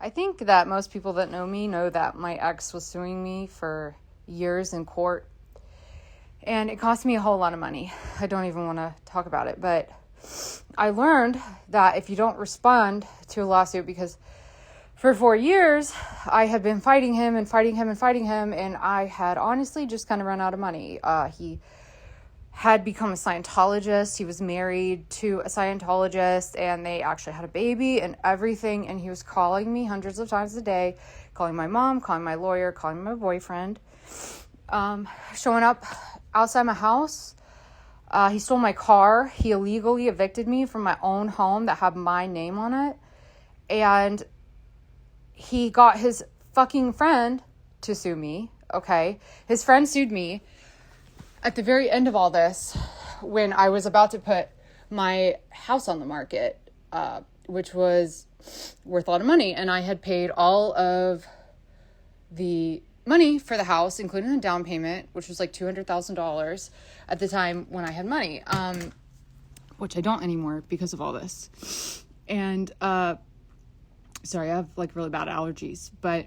I think that most people that know me know that my ex was suing me for years in court. And it cost me a whole lot of money. I don't even want to talk about it. But I learned that if you don't respond to a lawsuit, because for 4 years, I had been fighting him, and I had honestly just kind of run out of money. He had become a Scientologist. He was married to a Scientologist, and they actually had a baby and everything. And he was calling me hundreds of times a day, calling my mom, calling my lawyer, calling my boyfriend, showing up outside my house. He stole my car. He illegally evicted me from my own home that had my name on it. And he got his fucking friend to sue me, okay? His friend sued me at the very end of all this, when I was about to put my house on the market, which was worth a lot of money. And I had paid all of the money for the house, including the down payment, which was like $200,000 at the time when I had money, which I don't anymore because of all this. And, sorry, I have like really bad allergies, but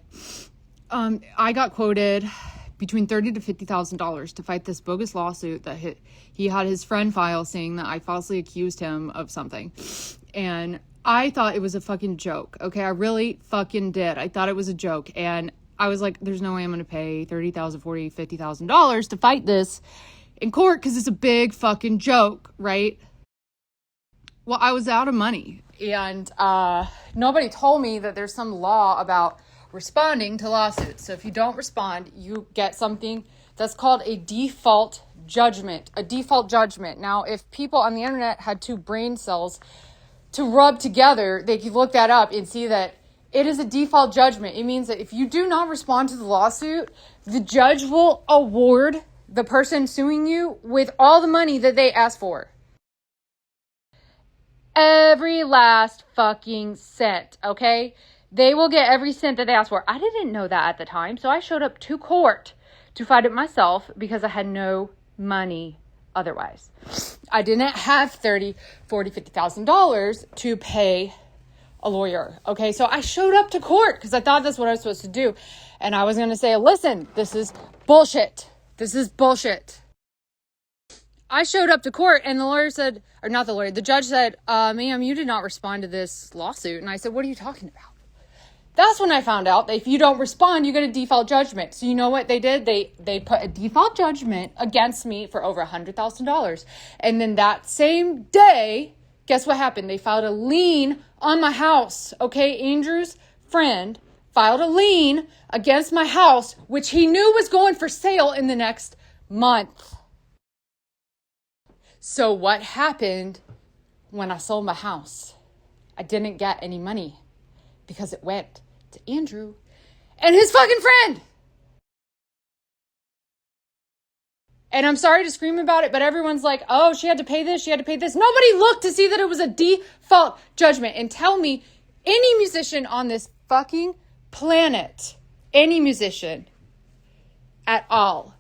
I got quoted between $30,000 to $50,000 to fight this bogus lawsuit that he had his friend file, saying that I falsely accused him of something. And I thought it was a fucking joke. Okay, I really fucking did. I thought it was a joke. And I was like, there's no way I'm going to pay $30,000, $40,000, $50,000 to fight this in court, because it's a big fucking joke, right? Well, I was out of money. And nobody told me that there's some law about responding to lawsuits. So if you don't respond, you get something that's called a default judgment. A default judgment. Now, if people on the internet had two brain cells to rub together, they could look that up and see that it is a default judgment. It means that if you do not respond to the lawsuit, the judge will award the person suing you with all the money that they asked for. Every last fucking cent, okay? They will get every cent that they asked for. I didn't know that at the time, so I showed up to court to fight it myself because I had no money otherwise. I didn't have $30,000, $40,000, $50,000 to pay a lawyer, okay? So I showed up to court because I thought that's what I was supposed to do. And I was going to say, listen, this is bullshit. This is bullshit. I showed up to court and the lawyer said, or not the lawyer, the judge said, ma'am, you did not respond to this lawsuit. And I said, what are you talking about? That's when I found out that if you don't respond, you get a default judgment. So you know what they did? They put a default judgment against me for over $100,000. And then that same day, guess what happened? They filed a lien on my house. Okay, Andrew's friend filed a lien against my house, which he knew was going for sale in the next month. So what happened when I sold my house? I didn't get any money because it went to Andrew and his fucking friend. And I'm sorry to scream about it, but everyone's like, oh, she had to pay this, she had to pay this. Nobody looked to see that it was a default judgment. And tell me, any musician on this fucking planet, any musician at all,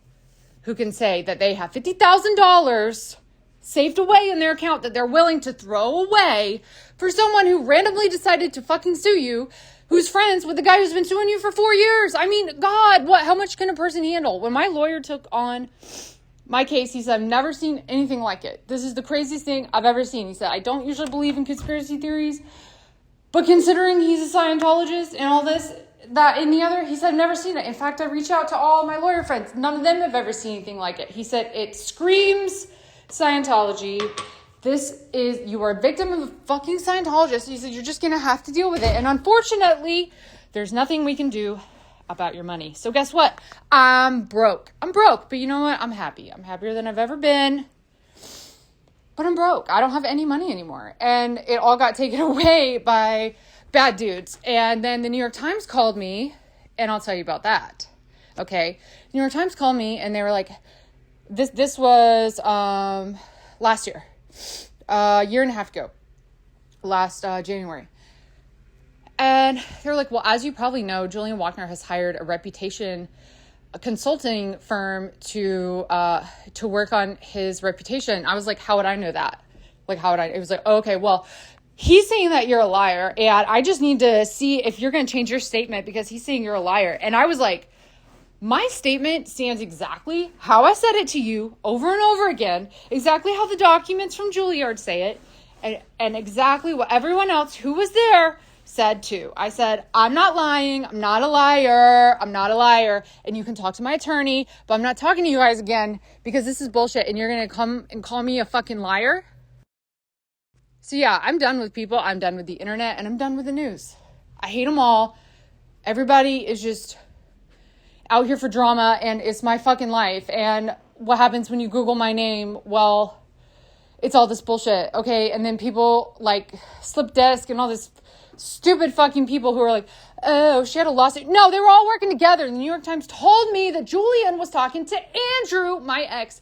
who can say that they have $50,000 saved away in their account that they're willing to throw away for someone who randomly decided to fucking sue you, who's friends with the guy who's been suing you for 4 years. I mean, God, how much can a person handle? When my lawyer took on my case, he said, I've never seen anything like it. This is the craziest thing I've ever seen. He said, I don't usually believe in conspiracy theories, but considering he's a Scientologist and all this, that and the other, he said, I've never seen it. In fact, I reached out to all my lawyer friends. None of them have ever seen anything like it. He said, it screams Scientology. You are a victim of a fucking Scientologist. He said, you're just going to have to deal with it. And unfortunately, there's nothing we can do about your money. So guess what? I'm broke. But you know what? I'm happy. I'm happier than I've ever been. But I'm broke. I don't have any money anymore. And it all got taken away by bad dudes. And then the New York Times called me, and I'll tell you about that. Okay? The New York Times called me, and they were like, This was last year, a year and a half ago, last January. And they're like, well, as you probably know, Julian Wagner has hired a consulting firm to work on his reputation. I was like, how would I know that? It was like, oh, okay, well, he's saying that you're a liar, and I just need to see if you're going to change your statement because he's saying you're a liar. And I was like, my statement stands exactly how I said it to you over and over again, exactly how the documents from Juilliard say it, and exactly what everyone else who was there said too. I said, I'm not lying. I'm not a liar. I'm not a liar. And you can talk to my attorney, but I'm not talking to you guys again because this is bullshit and you're going to come and call me a fucking liar. So yeah, I'm done with people. I'm done with the internet and I'm done with the news. I hate them all. Everybody is just out here for drama and it's my fucking life. And what happens when you Google my name? Well, it's all this bullshit. Okay. And then people like Slip Desk and all this stupid fucking people who are like, oh, she had a lawsuit. No, they were all working together. The New York Times told me that Julian was talking to Andrew, my ex,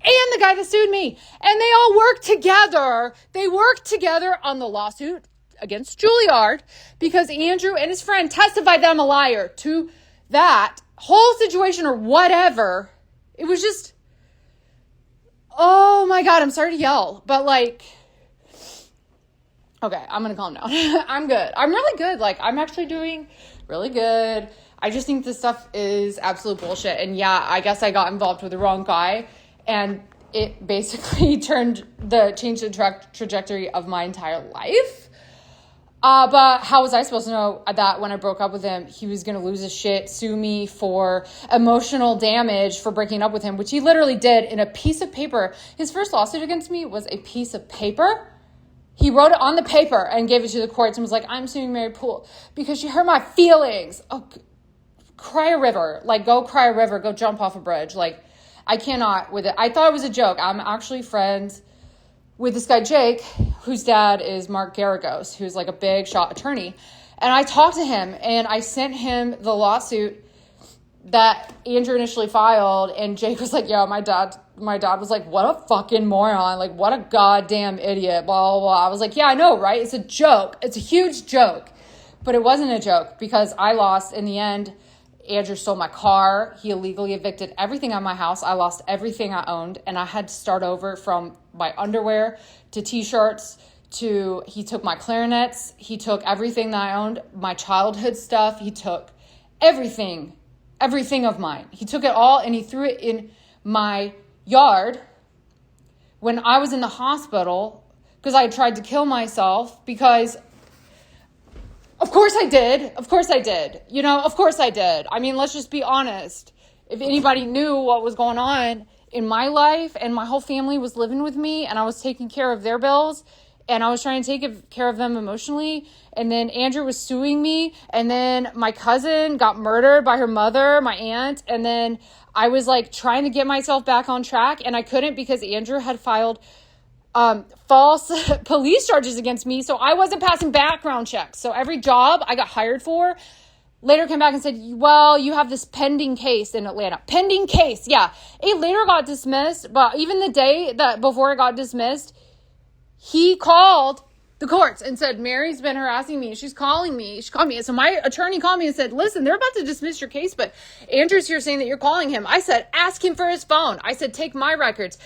and the guy that sued me. And they all worked together. They worked together on the lawsuit against Juilliard because Andrew and his friend testified that I'm a liar to that whole situation or whatever. It was just, oh my God, I'm sorry to yell, but like, okay, I'm going to calm down. I'm good. I'm really good. Like, I'm actually doing really good. I just think this stuff is absolute bullshit. And yeah, I guess I got involved with the wrong guy. And it basically changed the trajectory of my entire life. But how was I supposed to know that when I broke up with him, he was going to lose his shit, sue me for emotional damage for breaking up with him, which he literally did in a piece of paper. His first lawsuit against me was a piece of paper. He wrote it on the paper and gave it to the courts and was like, I'm suing Mary Poole because she hurt my feelings. Oh, cry a river. Like, go cry a river. Go jump off a bridge. Like, I cannot with it. I thought it was a joke. I'm actually friends with this guy, Jake, whose dad is Mark Garagos, who's like a big shot attorney. And I talked to him and I sent him the lawsuit that Andrew initially filed. And Jake was like, yo, my dad was like, what a fucking moron. Like, what a goddamn idiot, blah, blah, blah. I was like, yeah, I know, right? It's a joke. It's a huge joke. But it wasn't a joke because I lost in the end. Andrew stole my car. He illegally evicted everything on my house. I lost everything I owned. And I had to start over from my underwear to t-shirts to, he took my clarinets. He took everything that I owned, my childhood stuff. He took everything of mine. He took it all and he threw it in my yard when I was in the hospital because I tried to kill myself because of course I did. Of course I did. You know, of course I did. I mean, let's just be honest. If anybody knew what was going on in my life and my whole family was living with me and I was taking care of their bills and I was trying to take care of them emotionally. And then Andrew was suing me. And then my cousin got murdered by her mother, my aunt. And then I was like trying to get myself back on track. And I couldn't because Andrew had filed false police charges against me. So I wasn't passing background checks. So every job I got hired for later came back and said, well, you have this pending case in Atlanta. Pending case. Yeah. It later got dismissed. But even the day that before it got dismissed, he called the courts and said, Mary's been harassing me. She's calling me. She called me. So my attorney called me and said, listen, they're about to dismiss your case, but Andrew's here saying that you're calling him. I said, ask him for his phone. I said, take my records.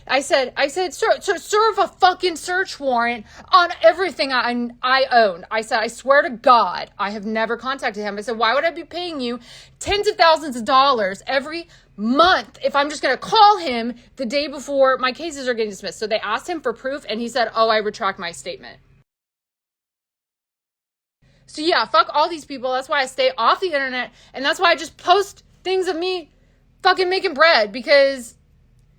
I said, serve a fucking search warrant on everything I own. I said, I swear to God, I have never contacted him. I said, why would I be paying you tens of thousands of dollars every month if I'm just going to call him the day before my cases are getting dismissed? So they asked him for proof and he said, oh, I retract my statement. So yeah, fuck all these people. That's why I stay off the internet and that's why I just post things of me fucking making bread because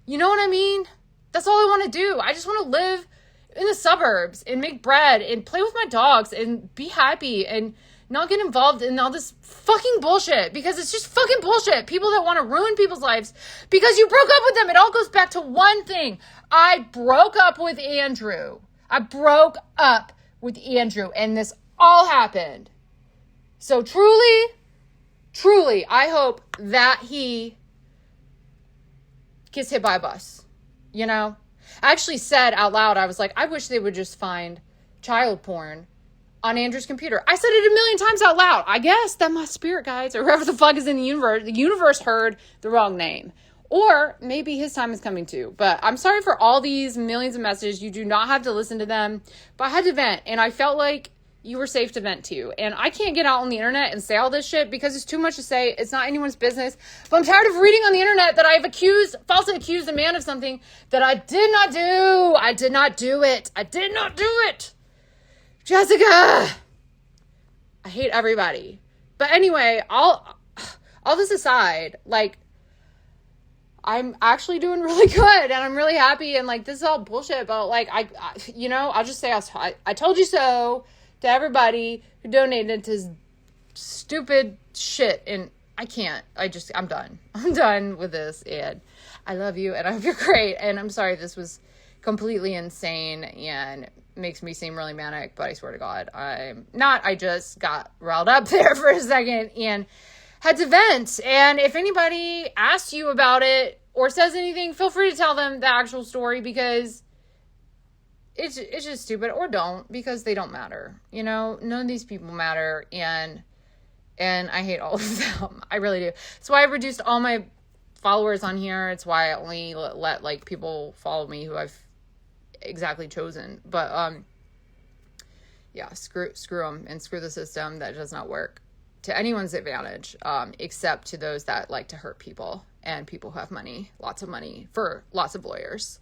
you know what I mean? That's all I want to do. I just want to live in the suburbs and make bread and play with my dogs and be happy and not get involved in all this fucking bullshit because it's just fucking bullshit. People that want to ruin people's lives because you broke up with them. It all goes back to one thing. I broke up with Andrew. And this all happened. So truly, I hope that he gets hit by a bus. You know? I actually said out loud, I was like, I wish they would just find child porn on Andrew's computer. I said it a million times out loud. I guess that my spirit guides or whoever the fuck is in the universe heard the wrong name. Or maybe his time is coming too. But I'm sorry for all these millions of messages. You do not have to listen to them. But I had to vent, and I felt like you were safe to vent to. And I can't get out on the internet and say all this shit because it's too much to say. It's not anyone's business. But I'm tired of reading on the internet that I've falsely accused a man of something that I did not do. I did not do it. I did not do it. Jessica. I hate everybody. But anyway, all this aside, like, I'm actually doing really good, and I'm really happy, and, like, this is all bullshit, but, like, I'll just say I told you so to everybody who donated to his stupid shit, and I'm done. I'm done with this, and I love you, and I hope you're great, and I'm sorry this was completely insane, and makes me seem really manic, but I swear to God, I'm not. I just got riled up there for a second, and had to vent. And if anybody asks you about it or says anything, feel free to tell them the actual story, because it's just stupid. Or don't, because they don't matter. You know, none of these people matter, and I hate all of them. I really do. That's why I reduced all my followers on here. It's why I only let like people follow me who I've exactly chosen. But yeah, screw them and screw the system that does not work to anyone's advantage, except to those that like to hurt people and people who have money, lots of money, for lots of lawyers.